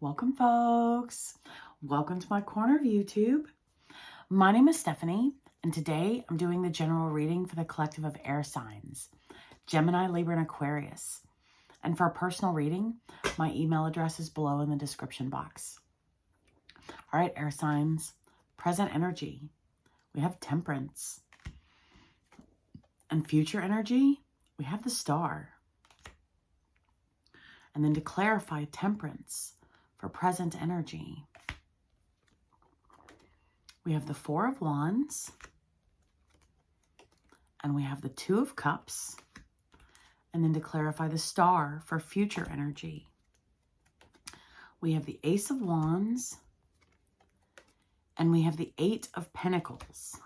Welcome, folks. Welcome to my corner of YouTube. My name is Stephanie, and today I'm doing the general reading for the collective of air signs, Gemini, Libra, and Aquarius. And for a personal reading, my email address is below in the description box. All right, air signs, present energy. We have Temperance. And future energy, we have the Star. And then to clarify Temperance, for present energy, we have the Four of Wands, and we have the Two of Cups, and then to clarify the Star for future energy, we have the Ace of Wands, and we have the Eight of Pentacles.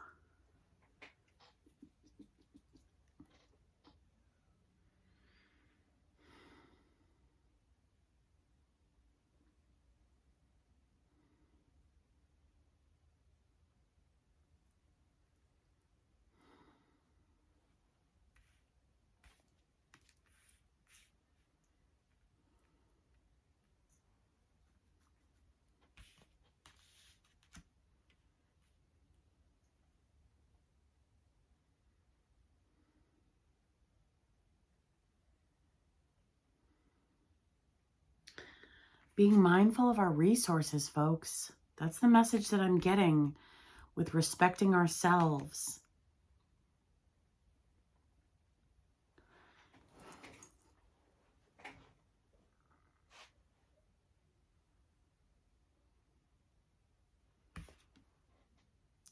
Being mindful of our resources, folks. That's the message that I'm getting with respecting ourselves.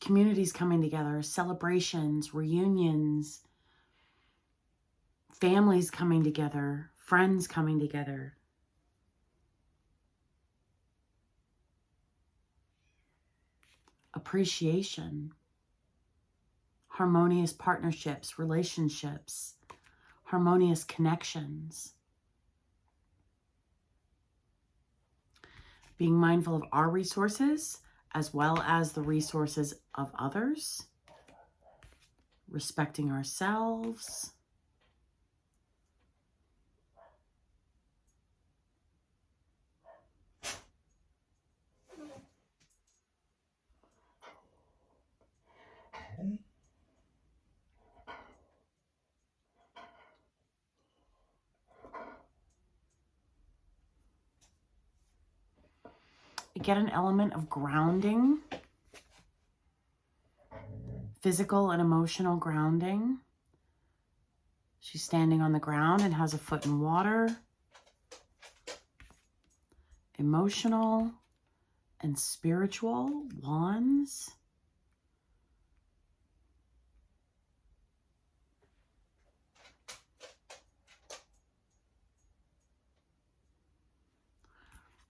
Communities coming together, celebrations, reunions, families coming together, friends coming together. Appreciation, harmonious partnerships, relationships, harmonious connections. Being mindful of our resources as well as the resources of others. Respecting ourselves. Get an element of grounding, physical and emotional grounding. She's standing on the ground and has a foot in water. Emotional and spiritual wands.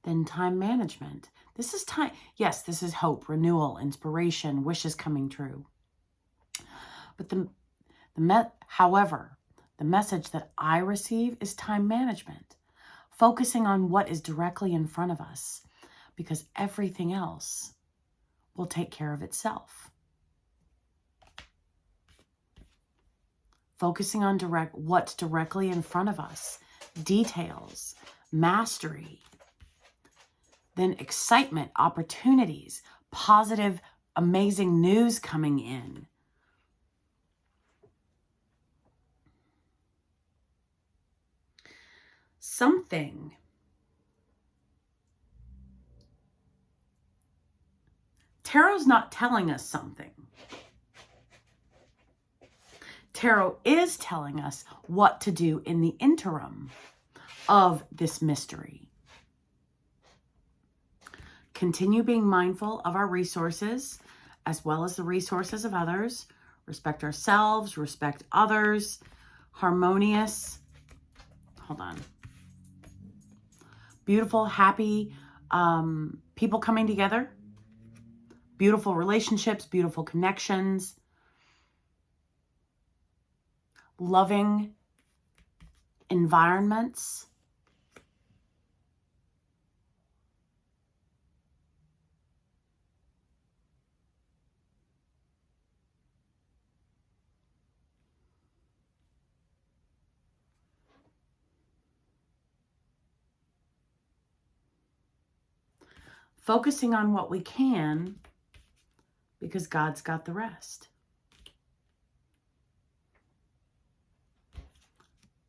Then time management. This is time. Yes, this is hope, renewal, inspiration, wishes coming true. But however, the message that I receive is time management, focusing on what is directly in front of us, because everything else will take care of itself. Focusing on what's directly in front of us, details, mastery. Then excitement, opportunities, positive, amazing news coming in. Something. Tarot's not telling us something. Tarot is telling us what to do in the interim of this mystery. Continue being mindful of our resources as well as the resources of others. Respect ourselves, respect others. Harmonious. Hold on. Beautiful, happy people coming together. Beautiful relationships, beautiful connections. Loving environments. Focusing on what we can because God's got the rest.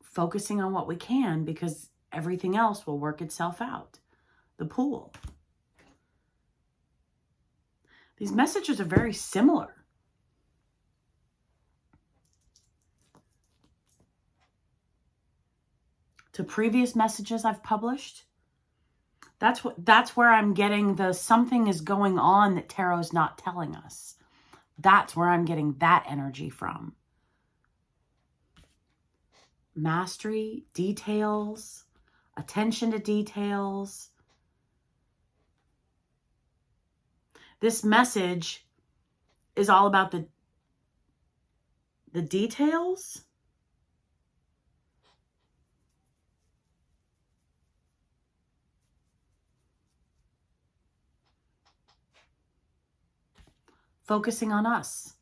Focusing on what we can because everything else will work itself out. The Pool. These messages are very similar. To previous messages I've published. That's where I'm getting the something is going on that Tarot's not telling us. That's where I'm getting that energy from. Mastery, details, attention to details. This message is all about the details. Focusing on us.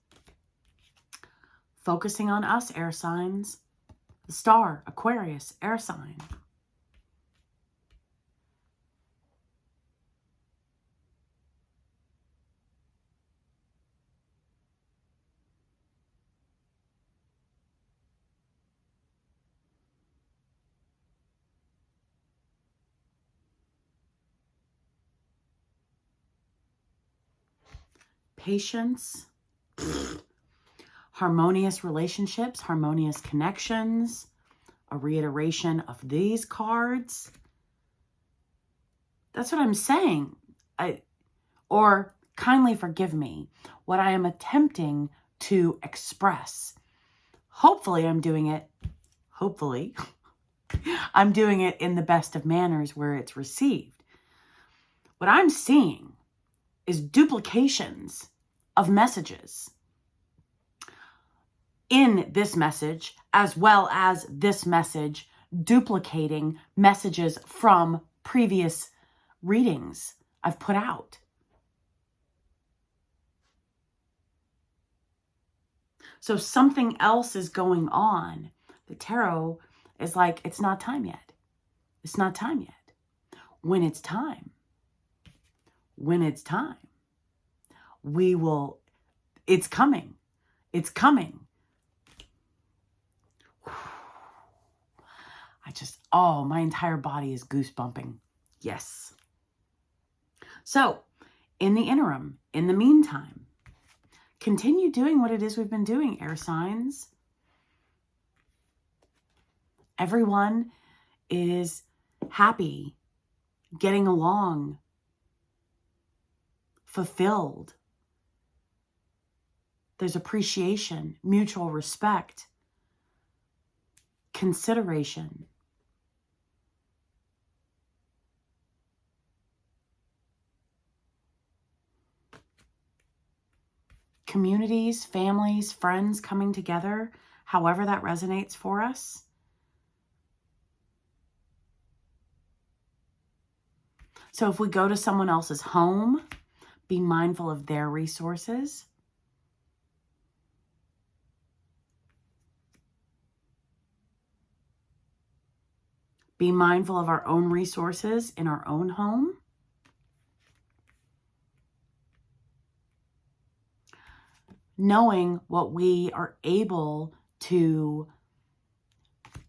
Focusing on us, air signs. The Star, Aquarius, air sign. Patience. Harmonious relationships, harmonious connections. A reiteration of these cards. That's what I'm saying. Or kindly forgive me. What I am attempting to express. Hopefully I'm doing it. Hopefully. I'm doing it in the best of manners where it's received. What I'm seeing is duplications of messages in this message, as well as this message duplicating messages from previous readings I've put out. So something else is going on. The tarot is like, it's not time yet. It's not time yet. When it's time, we will, it's coming. It's coming. My entire body is goosebumping. Yes. So, in the interim, in the meantime, continue doing what it is we've been doing, air signs. Everyone is happy, getting along, fulfilled. There's appreciation, mutual respect, consideration. Communities, families, friends coming together, however that resonates for us. So if we go to someone else's home, be mindful of their resources. Be mindful of our own resources in our own home. Knowing what we are able to,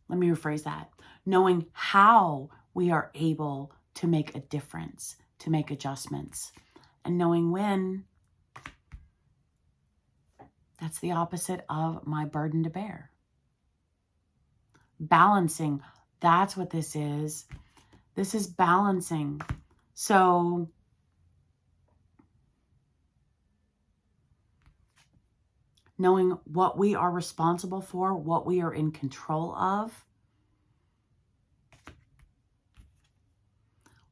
let me rephrase that, knowing how we are able to make a difference, to make adjustments, and knowing when. That's the opposite of my burden to bear. Balancing, that's what this is. This is balancing. So knowing what we are responsible for, what we are in control of,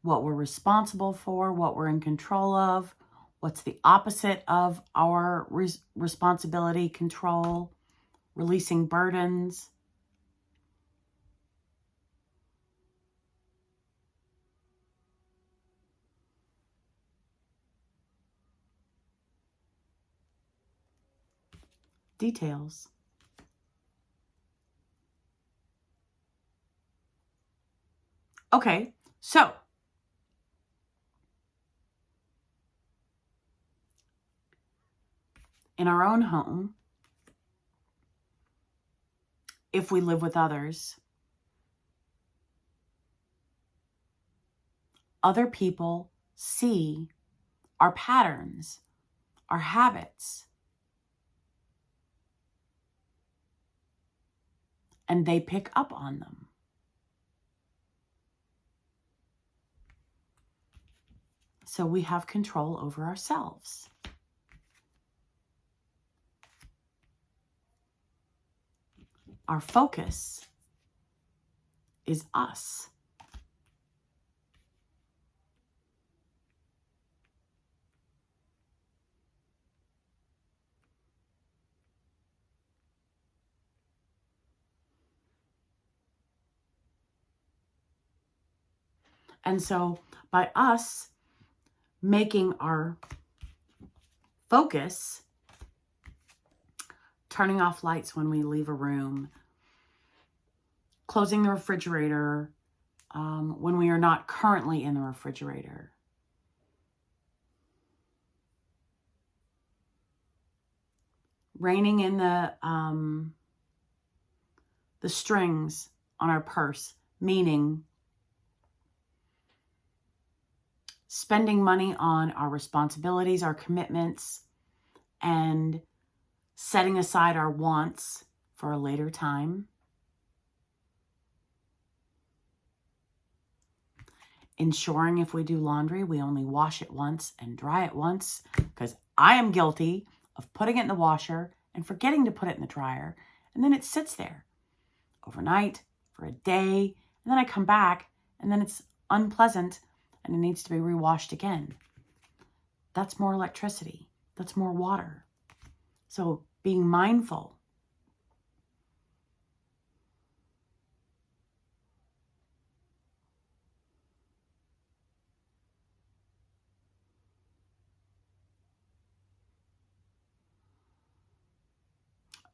what we're responsible for, what we're in control of, what's the opposite of our responsibility, control, releasing burdens. Details. Okay, so in our own home, if we live with others, other people see our patterns, our habits, and they pick up on them. So we have control over ourselves. Our focus is us. And so by us making our focus, turning off lights when we leave a room, closing the refrigerator when we are not currently in the refrigerator, reining in the strings on our purse, meaning spending money on our responsibilities, our commitments, and setting aside our wants for a later time. Ensuring if we do laundry, we only wash it once and dry it once, because I am guilty of putting it in the washer and forgetting to put it in the dryer, and then it sits there overnight for a day, and then I come back and then it's unpleasant and it needs to be rewashed again. That's more electricity. That's more water. So being mindful.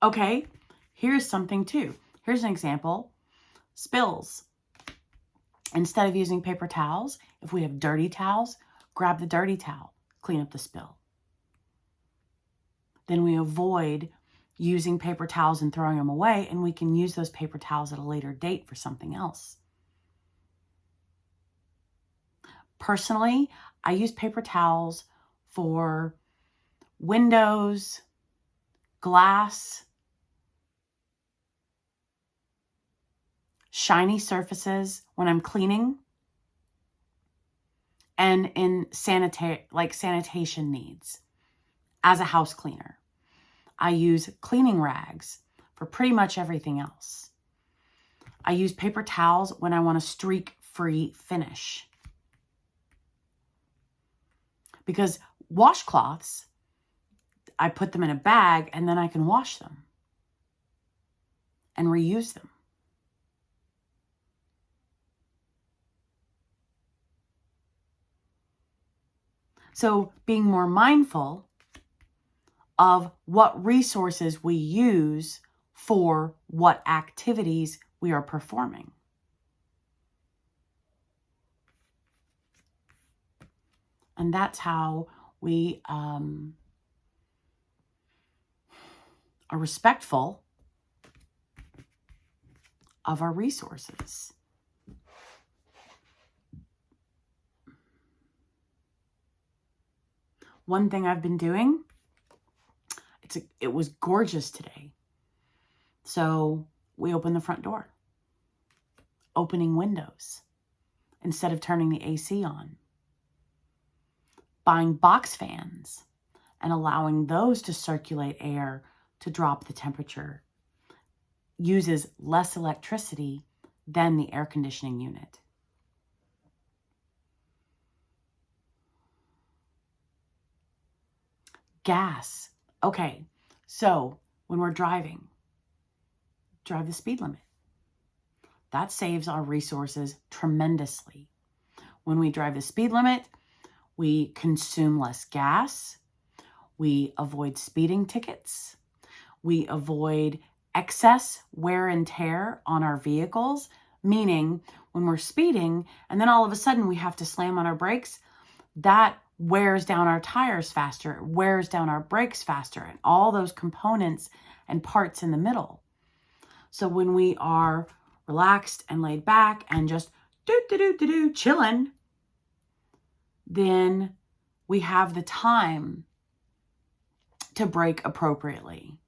Okay, here's something too. Here's an example. Spills. Instead of using paper towels, if we have dirty towels, grab the dirty towel, clean up the spill. Then we avoid using paper towels and throwing them away, and we can use those paper towels at a later date for something else. Personally, I use paper towels for windows, glass, shiny surfaces when I'm cleaning, and in sanitation needs. As a house cleaner, I use cleaning rags for pretty much everything else. I use paper towels when I want a streak-free finish. Because washcloths, I put them in a bag and then I can wash them and reuse them. So being more mindful of what resources we use for what activities we are performing. And that's how we are respectful of our resources. One thing I've been doing, it was gorgeous today. So we opened the front door, opening windows instead of turning the AC on, buying box fans and allowing those to circulate air to drop the temperature, uses less electricity than the air conditioning unit. Gas. Okay, so when we're driving, drive the speed limit. That saves our resources tremendously. When we drive the speed limit, we consume less gas. We avoid speeding tickets. We avoid excess wear and tear on our vehicles, meaning when we're speeding and then all of a sudden we have to slam on our brakes, that wears down our tires faster, it wears down our brakes faster, and all those components and parts in the middle. So when we are relaxed and laid back and just chilling, then we have the time to brake appropriately.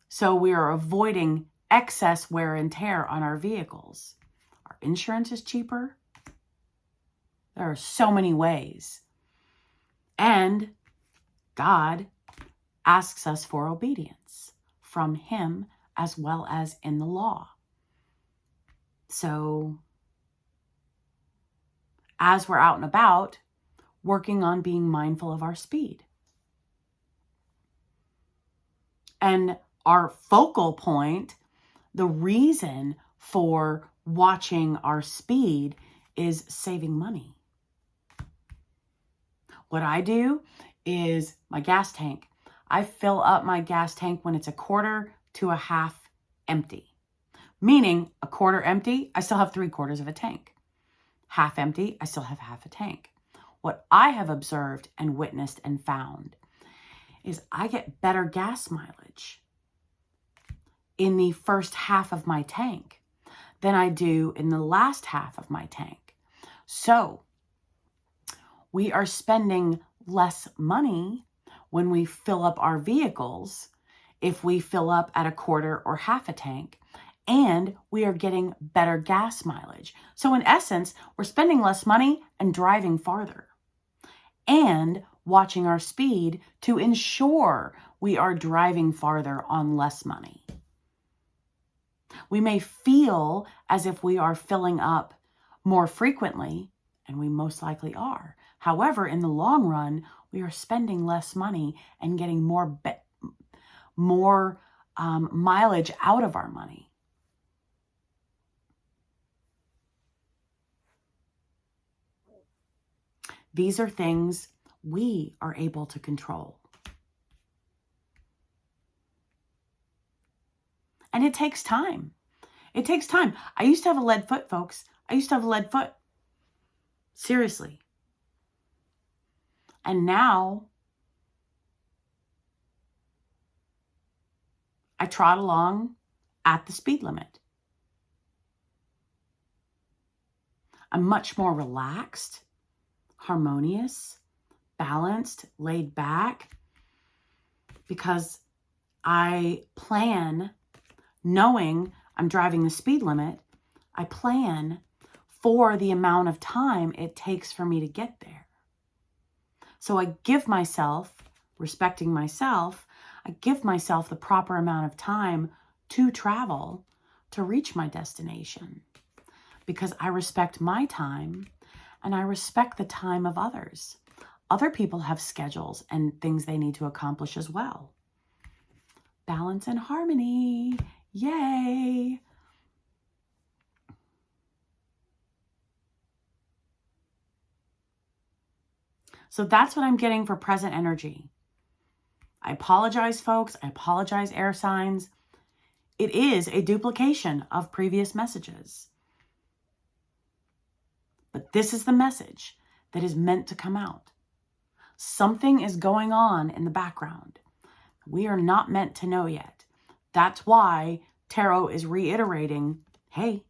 So we are avoiding excess wear and tear on our vehicles. Our insurance is cheaper. There are so many ways. And God asks us for obedience from Him as well as in the law. So as we're out and about, working on being mindful of our speed. And our focal point, the reason for watching our speed is saving money. What I do is my gas tank. I fill up my gas tank when it's a quarter to a half empty. Meaning a quarter empty, I still have 3/4 of a tank. Half empty, I still have half a tank. What I have observed and witnessed and found is I get better gas mileage in the first half of my tank than I do in the last half of my tank. So we are spending less money when we fill up our vehicles if we fill up at a quarter or half a tank, and we are getting better gas mileage. So in essence, we're spending less money and driving farther and watching our speed to ensure we are driving farther on less money. We may feel as if we are filling up more frequently, and we most likely are. However, in the long run, we are spending less money and getting more mileage out of our money. These are things we are able to control. And it takes time. It takes time. I used to have a lead foot, folks. I used to have a lead foot. Seriously. And now I trot along at the speed limit. I'm much more relaxed, harmonious, balanced, laid back, because I plan, knowing I'm driving the speed limit, I plan for the amount of time it takes for me to get there. So I give myself, respecting myself, I give myself the proper amount of time to travel to reach my destination, because I respect my time and I respect the time of others. Other people have schedules and things they need to accomplish as well. Balance and harmony. Yay. So that's what I'm getting for present energy. I apologize, folks. I apologize, air signs. It is a duplication of previous messages. But this is the message that is meant to come out. Something is going on in the background. We are not meant to know yet. That's why Tarot is reiterating, hey,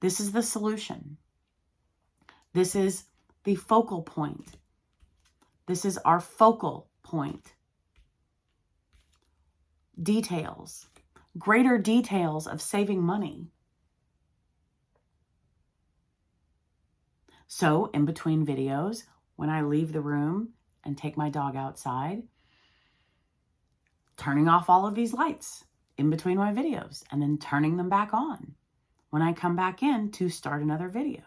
this is the solution. This is the focal point. This is our focal point. Details, greater details of saving money. So in between videos, when I leave the room and take my dog outside, turning off all of these lights in between my videos and then turning them back on when I come back in to start another video.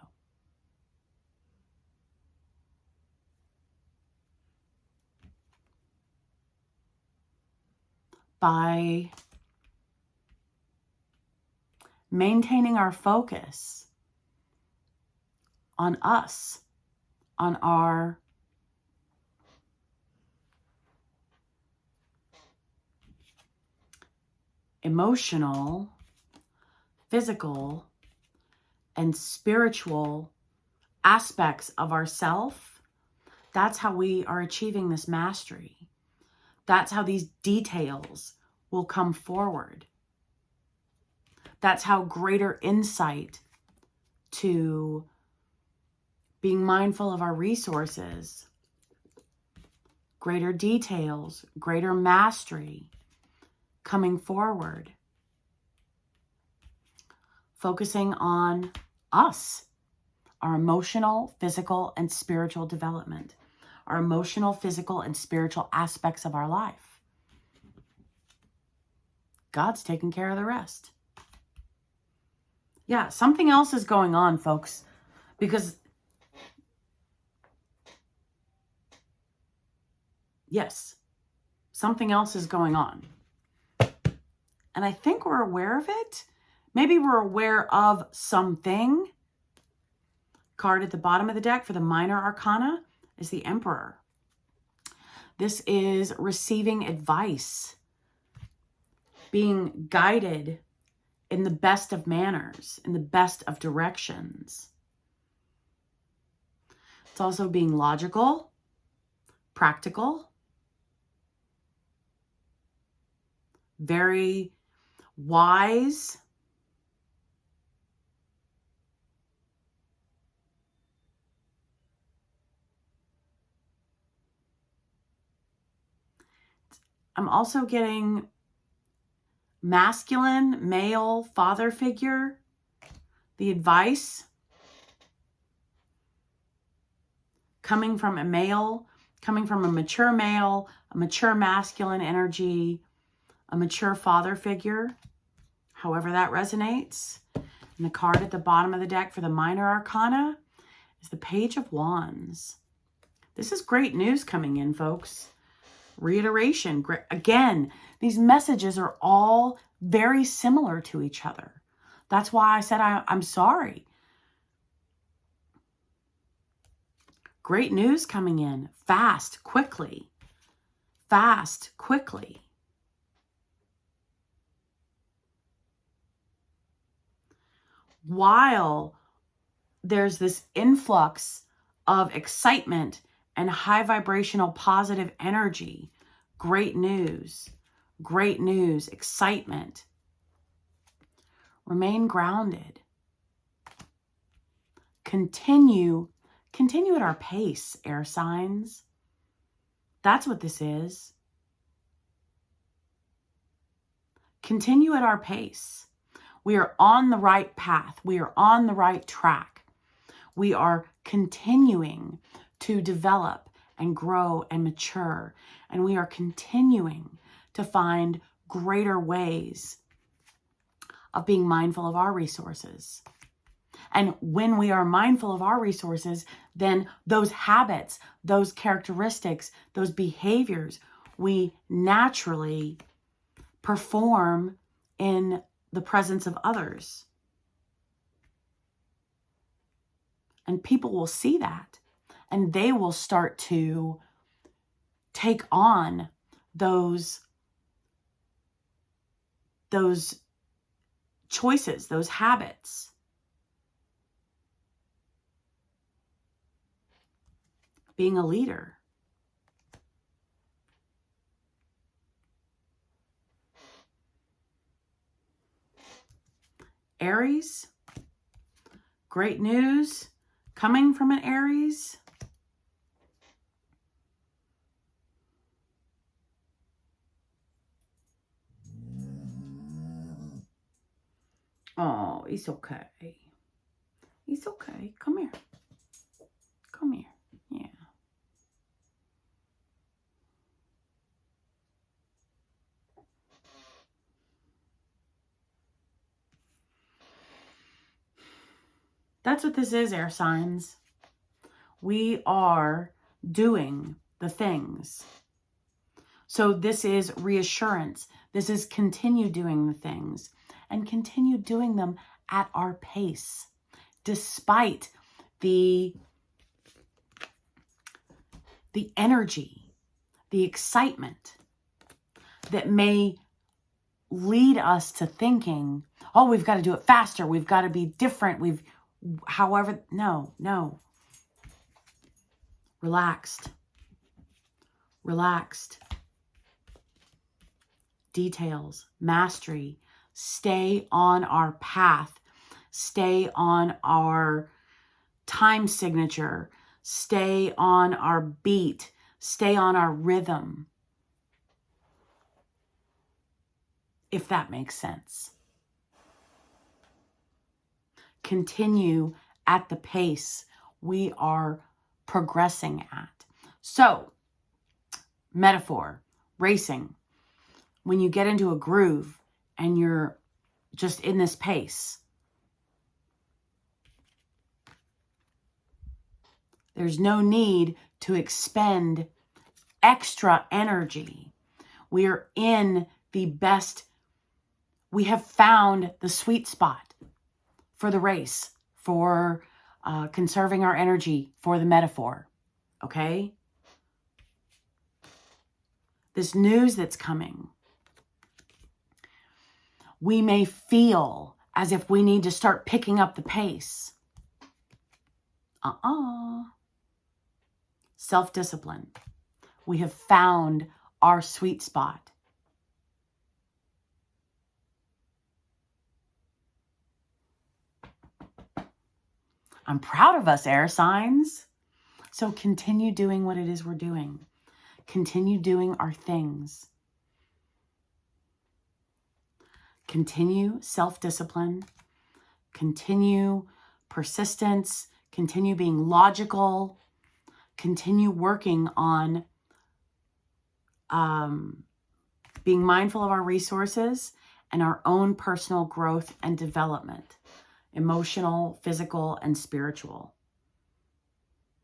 By maintaining our focus on us, on our emotional, physical, and spiritual aspects of ourself, that's how we are achieving this mastery. That's how these details will come forward. That's how greater insight to being mindful of our resources, greater details, greater mastery coming forward. Focusing on us, our emotional, physical, and spiritual development, our emotional, physical, and spiritual aspects of our life. God's taking care of the rest. Yeah, something else is going on, folks, because yes, something else is going on. And I think we're aware of it. Maybe we're aware of something. Card at the bottom of the deck for the minor arcana is the Emperor. This is receiving advice, being guided in the best of manners, in the best of directions. It's also being logical, practical, very wise. I'm also getting masculine, male, father figure. The advice coming from a male, coming from a mature male, a mature masculine energy, a mature father figure, however that resonates. And the card at the bottom of the deck for the minor arcana is the Page of Wands. This is great news coming in, folks. Reiteration. Again, these messages are all very similar to each other. That's why I said I'm sorry. Great news coming in. Fast, quickly. Fast, quickly. While there's this influx of excitement and high vibrational positive energy, great news, excitement. Remain grounded. Continue at our pace, air signs. That's what this is. Continue at our pace. We are on the right path. We are on the right track. We are continuing to develop and grow and mature. And we are continuing to find greater ways of being mindful of our resources. And when we are mindful of our resources, then those habits, those characteristics, those behaviors, we naturally perform in the presence of others. And people will see that, and they will start to take on those choices, those habits. Being a leader. Aries, great news coming from an Aries. Oh, he's okay. He's okay. Come here. Come here. Yeah. That's what this is, air signs. We are doing the things. So this is reassurance. This is continue doing the things and continue doing them at our pace, despite the energy, the excitement that may lead us to thinking, oh, we've got to do it faster. We've got to be different. however, no. Relaxed. Relaxed. Details, mastery. Stay on our path. Stay on our time signature. Stay on our beat. Stay on our rhythm. If that makes sense. Continue at the pace we are progressing at. So, metaphor, racing. When you get into a groove and you're just in this pace, there's no need to expend extra energy. We are in the best, we have found the sweet spot for the race, for conserving our energy, for the metaphor, okay? This news that's coming, we may feel as if we need to start picking up the pace. Self-discipline. We have found our sweet spot. I'm proud of us, air signs. So continue doing what it is we're doing. Continue doing our things. Continue self-discipline. Continue persistence. Continue being logical. Continue working on being mindful of our resources and our own personal growth and development. Emotional, physical, and spiritual.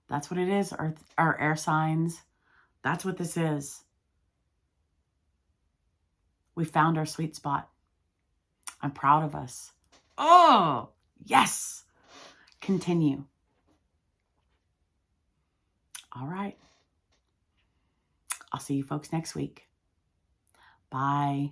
That's what it is, our air signs. That's what this is. We found our sweet spot. I'm proud of us. Oh, yes. Continue. All right. I'll see you folks next week. Bye.